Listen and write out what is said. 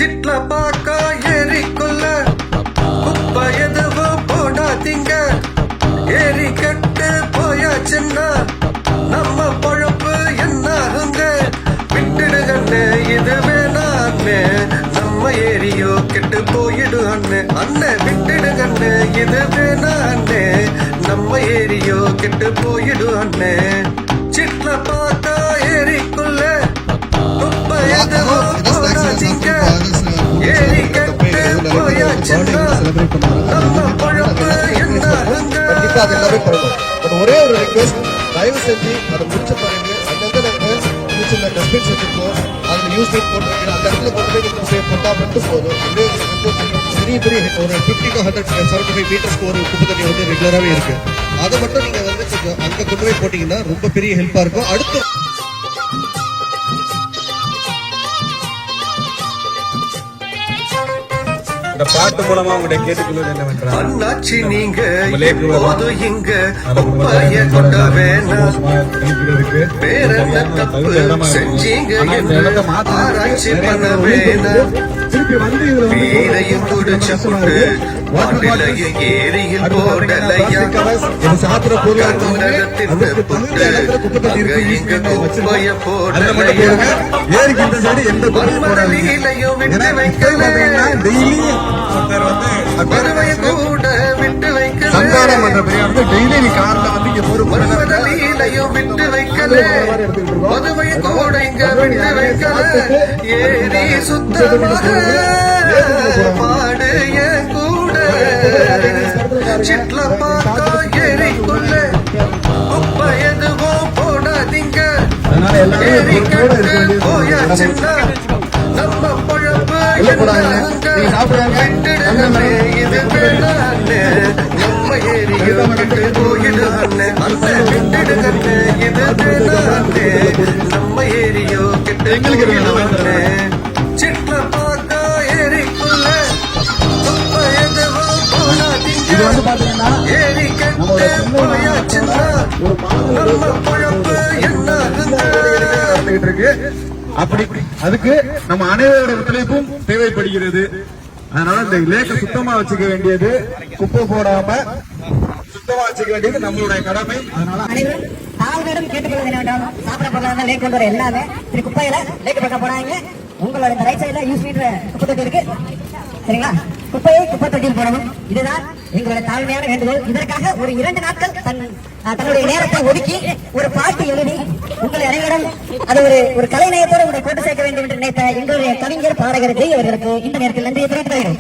சிட்ல பாக்கா ஏறிக்குள்ள குப்பை எதுவும் போடாதீங்க. ஏறி கட்டு போயாச்சுன்னா நம்ம பொழப்பு என்னாகுங்க. விட்டுடுகண்ணே இது வேணான்னு நம்ம ஏரியோ கெட்டு போயிடு அண்ணே. அண்ணன் விட்டுடுகண்ணே இது வேணான்னு நம்ம ஏரியோ கெட்டு போயிடு அண்ணே. சிட்ல பாக்கா ஏறிக்குள்ள குப்பை எதுவும் போடாதீங்க. ஏறி கட்டு போயாச்சுன்னா நம்ம பொழப்பு என்னாகுங்க. கண்டிப்பா அது எல்லாமே பண்ணணும். பட் ஒரே ஒரு ரிக்வெஸ்ட், தயவு செஞ்சு அதை முடிச்ச பிறகு அங்கங்க நாங்க சின்ன டஸ்ட்பின்ஸ் வச்சிருக்கோம், அதுல யூஸ் போட்டு வைக்கிறோம். அந்த இடத்துல கொண்டு போய் நீங்க போட்டா மட்டும் போதும். இது பெரிய பெரிய ஒரு 50 to 175 மீட்டர்ஸ்க்கு ஒரு குப்பை தண்ணி வந்து ரெகுலராகவே இருக்கு. அதை மட்டும் நீங்க வந்து கொஞ்சம் அங்க கொண்டு போய் போட்டீங்கன்னா ரொம்ப பெரிய ஹெல்ப்பா இருக்கும். அடுத்து இந்த பாட்டு மூலமா உங்களுடைய கேட்டுக்கொள்வது என்னவென்றால், அண்ணாச்சி நீங்க போது இங்க குப்பைய கொண்ட வேணாம். வேற என்ன தப்பு செஞ்சீங்க என்று ஆராய்ச்சி பண்ண வேணாம். வீரையும் குடிச்ச புட்டு வானிலையும் ஏரியில் போடலையா. கண்ணகத்தின் புட்டு அங்க இங்க குப்பைய போடலையா. மண்மரலிலையும் விட்டு வைக்கல, மறுவைய கூட விட்டு வைக்கல. மறுமதலிலையும் விட்டு வைக்கல, மதுவைய கூட இங்க விட்டு வைக்கல. ஏரி சுத்தமாக பாடு என் கூட. சிட்ல பார்த்தா ஏரிக்குள்ள குப்பை எதுவும் போடாதீங்க. ஏரி கட்டு போயாச்சுன்னா நம்ம பொழப்பு விட்டுடுமே இது வேணான்னு நம்ம ஏரியோ கட்டு போயிடு அண்ணன். அண்ணன் விட்டுடுகண்ணே இது வேணான்னு நம்ம ஏரியோ கட்டு போயிடு அண்ணன். சிட்ல பார்த்தா ஏரிக்குள்ள குப்பை எதுவும் போடாதீங்க. ஏரி கட்டு போயாச்சுன்னா நம்ம பொழப்பு என்னாகுங்க. அப்படி அதுக்கு நம்ம அனைவரோட ஒத்துழைப்பும் தேவைப்படுகிறது. அதனால இந்த லேக்க சுத்தமா வச்சுக்க வேண்டியது, குப்பை போடாம சுத்தமா வச்சுக்க வேண்டியது நம்மளுடைய கடமை. அதனால தாழ்மையிடம் கேட்டுக்கொள்வது என்னவென்றால், சாப்பிட பொருளாதார லேக் கொண்டு வர எல்லாமே திரு குப்பையில லேக்கு பக்கம் போடாங்க. உங்களோட இந்த ரைட் சைட்ல யூஸ் மீட்டர் குப்பை தொட்டி இருக்கு, சரிங்களா? குப்பையை குப்பை தொட்டியில் போடணும். இதுதான் எங்களுடைய தாழ்மையான வேண்டுகோள். இதற்காக ஒரு 2 நாட்கள் தன்னுடைய நேரத்தை ஒதுக்கி ஒரு பாட்டு எழுதி உங்களை அனைவரும் அது ஒரு கலை நயத்தோடு உங்களை கொண்டு சேர்க்க வேண்டும் என்று நினைத்த எங்களுடைய கவிஞர் பாடகர் ஜெய் அவர்களுக்கு இந்த நேரத்தில் நன்றியை தெரிவித்து வருகிறேன்.